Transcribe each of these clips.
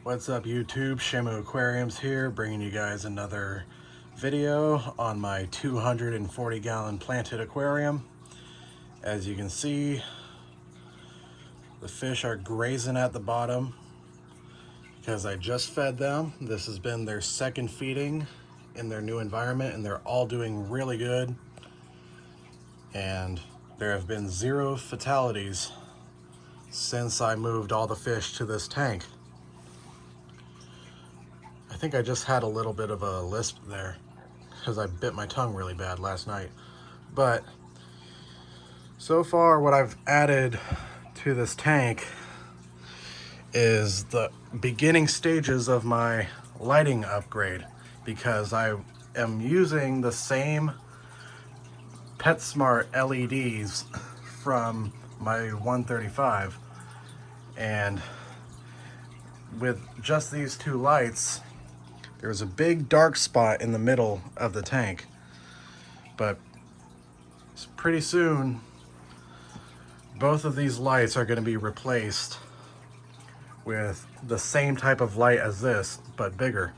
What's up YouTube? Shamu Aquariums here, bringing you guys another video on my 240 gallon planted aquarium. As you can see, the fish are grazing at the bottom because I just fed them. This has been their second feeding in their new environment and they're all doing really good. And there have been 0 fatalities since I moved all the fish to this tank. I think I just had a little bit of a lisp there because I bit my tongue really bad last night. But so far what I've added to this tank is the beginning stages of my lighting upgrade, because I am using the same PetSmart LEDs from my 135, and with just these 2 lights there's a big dark spot in the middle of the tank. But pretty soon both of these lights are going to be replaced with the same type of light as this, but bigger.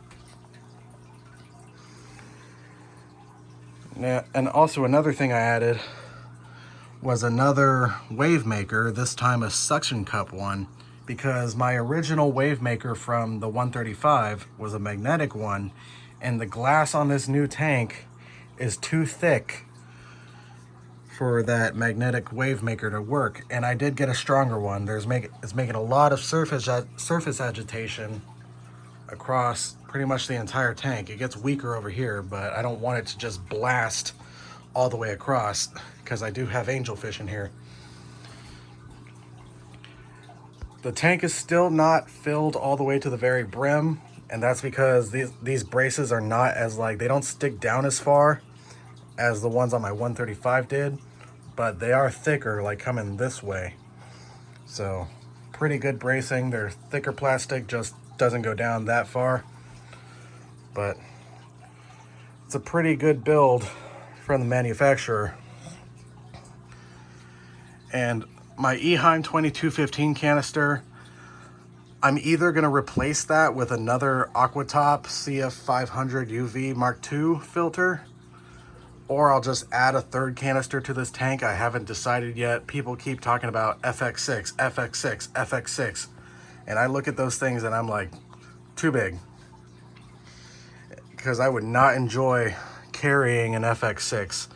Now, and also another thing I added was another wave maker, this time a suction cup one, because my original wave maker from the 135 was a magnetic one, and the glass on this new tank is too thick for that magnetic wave maker to work, and I did get a stronger one. It's making a lot of surface agitation across pretty much the entire tank. It gets weaker over here, but I don't want it to just blast all the way across because I do have angelfish in here. The tank is still not filled all the way to the very brim, and that's because these braces are not as, they don't stick down as far as the ones on my 135 did, but they are thicker, coming this way. So pretty good bracing. They're thicker plastic, just doesn't go down that far, but it's a pretty good build from the manufacturer. And my Eheim 2215 canister, I'm either going to replace that with another Aquatop CF500 UV Mark II filter, or I'll just add a 3rd canister to this tank. I haven't decided yet. People keep talking about FX6, FX6, FX6. And I look at those things and I'm like, too big. Because I would not enjoy carrying an FX6.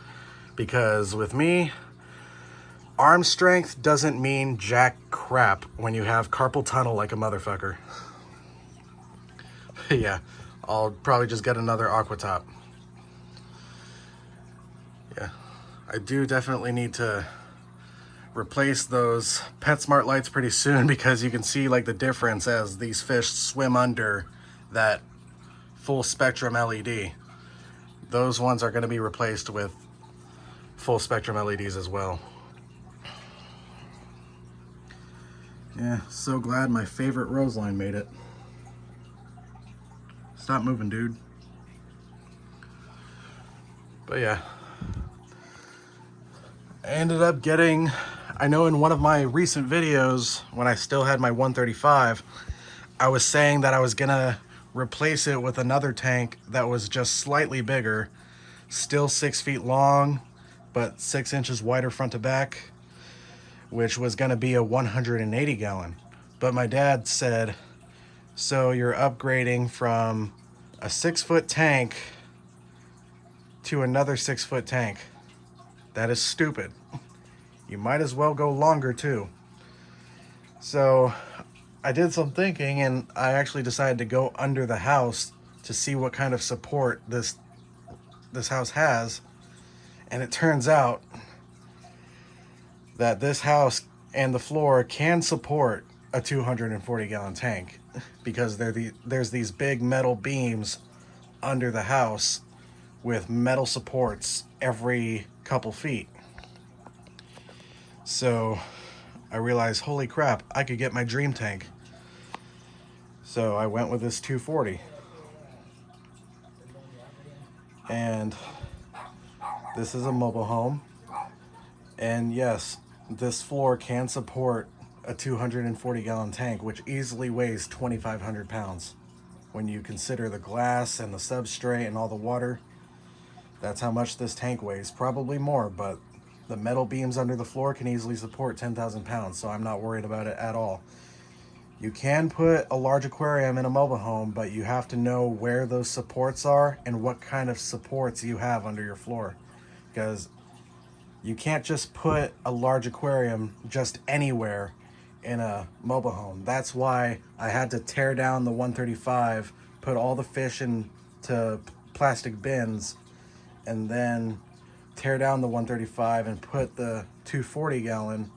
Because with me, arm strength doesn't mean jack crap when you have carpal tunnel like a motherfucker. Yeah, I'll probably just get another Aquatop. Yeah, I do definitely need to replace those PetSmart lights pretty soon, because you can see the difference as these fish swim under that full spectrum LED. Those ones are going to be replaced with full spectrum LEDs as well. Yeah, so glad my favorite roseline made it. Stop moving, dude. But yeah, I ended up getting, I know in one of my recent videos when I still had my 135, I was saying that I was gonna replace it with another tank that was just slightly bigger, still 6 feet long, but 6 inches wider front to back, which was gonna be a 180 gallon. But my dad said, so you're upgrading from a 6-foot tank to another 6-foot tank. That is stupid. You might as well go longer too. So I did some thinking and I actually decided to go under the house to see what kind of support this house has. And it turns out that this house and the floor can support a 240 gallon tank, because there's these big metal beams under the house with metal supports every couple feet. So I realized, holy crap, I could get my dream tank. So I went with this 240. And this is a mobile home. And yes, this floor can support a 240 gallon tank, which easily weighs 2,500 pounds. When you consider the glass and the substrate and all the water, that's how much this tank weighs. Probably more, but the metal beams under the floor can easily support 10,000 pounds, so I'm not worried about it at all. You can put a large aquarium in a mobile home, but you have to know where those supports are and what kind of supports you have under your floor. Because you can't just put a large aquarium just anywhere in a mobile home. That's why I had to tear down the 135, put all the fish into plastic bins, and then tear down the 135 and put the 240 gallon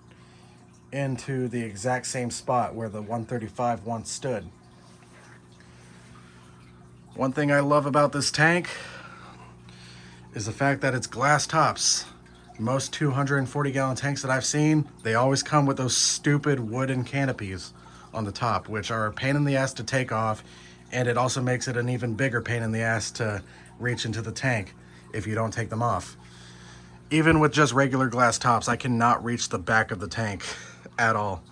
into the exact same spot where the 135 once stood. One thing I love about this tank is the fact that it's glass tops. Most 240 gallon tanks that I've seen, they always come with those stupid wooden canopies on the top, which are a pain in the ass to take off, and it also makes it an even bigger pain in the ass to reach into the tank if you don't take them off. Even with just regular glass tops, I cannot reach the back of the tank at all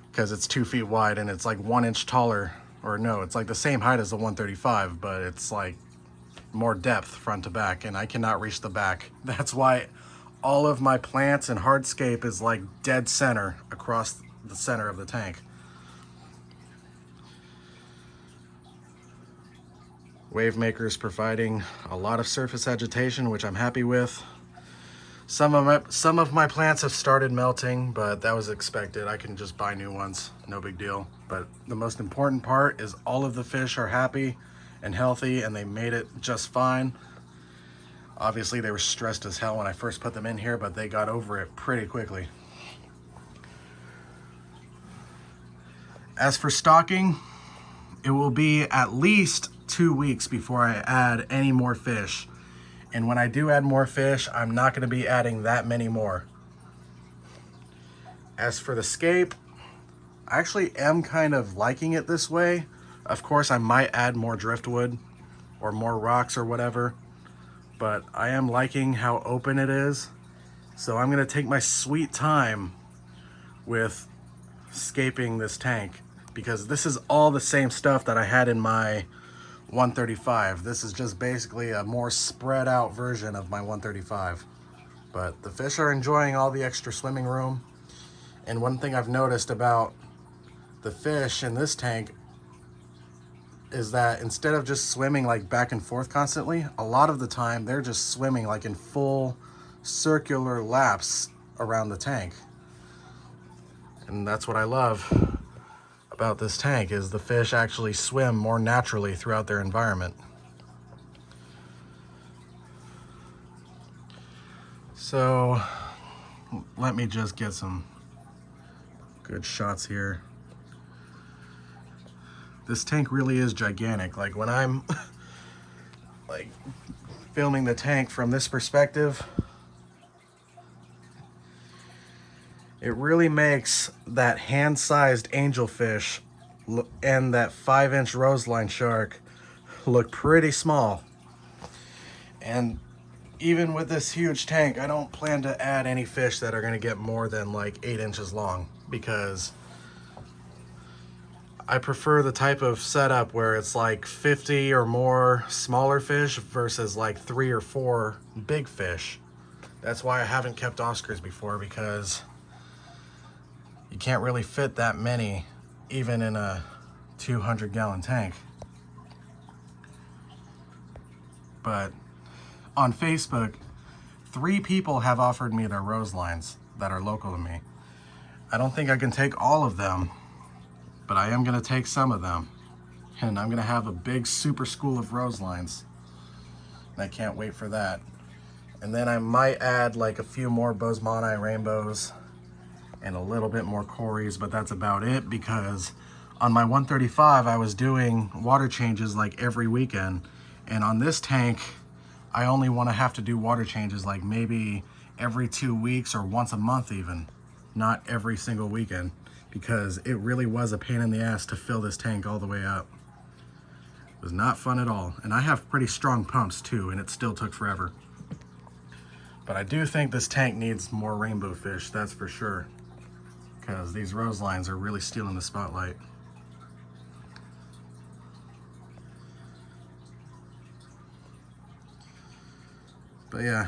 because it's 2 feet wide and it's like 1 inch taller, or no, it's like the same height as the 135, but it's like more depth front to back, and I cannot reach the back. That's why all of my plants and hardscape is like dead center across the center of the tank. Wavemaker is providing a lot of surface agitation, which I'm happy with. Some of my plants have started melting, but that was expected. I can just buy new ones, no big deal. But the most important part is all of the fish are happy and healthy, and they made it just fine. Obviously they were stressed as hell when I first put them in here, but they got over it pretty quickly. As for stocking, it will be at least 2 weeks before I add any more fish. And when I do add more fish, I'm not going to be adding that many more. As for the scape, I actually am kind of liking it this way. Of course, I might add more driftwood or more rocks or whatever, but I am liking how open it is. So I'm going to take my sweet time with scaping this tank, because this is all the same stuff that I had in my 135. This is just basically a more spread out version of my 135. But the fish are enjoying all the extra swimming room. And one thing I've noticed about the fish in this tank is that instead of just swimming like back and forth constantly, a lot of the time they're just swimming like in full circular laps around the tank. And that's what I love about this tank, is the fish actually swim more naturally throughout their environment. So let me just get some good shots here. This tank really is gigantic. Like when I'm like filming the tank from this perspective, it really makes that hand-sized angelfish and that 5-inch roseline shark look pretty small. And even with this huge tank, I don't plan to add any fish that are going to get more than like 8 inches long, because I prefer the type of setup where it's like 50 or more smaller fish versus like 3 or 4 big fish. That's why I haven't kept Oscars before, because you can't really fit that many even in a 200-gallon tank. But on Facebook, 3 people have offered me their rose lines that are local to me. I don't think I can take all of them, but I am going to take some of them. And I'm going to have a big super school of rose lines. And I can't wait for that. And then I might add like a few more Bosemani rainbows and a little bit more Corys, but that's about it, because on my 135 I was doing water changes like every weekend, and on this tank I only want to have to do water changes like maybe every 2 weeks or once a month even, not every single weekend, because it really was a pain in the ass to fill this tank all the way up. It was not fun at all, and I have pretty strong pumps too, and it still took forever. But I do think this tank needs more rainbow fish, that's for sure. because these rose lines are really stealing the spotlight. But yeah,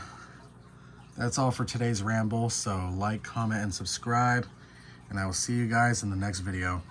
that's all for today's ramble. So like, comment, and subscribe, and I will see you guys in the next video.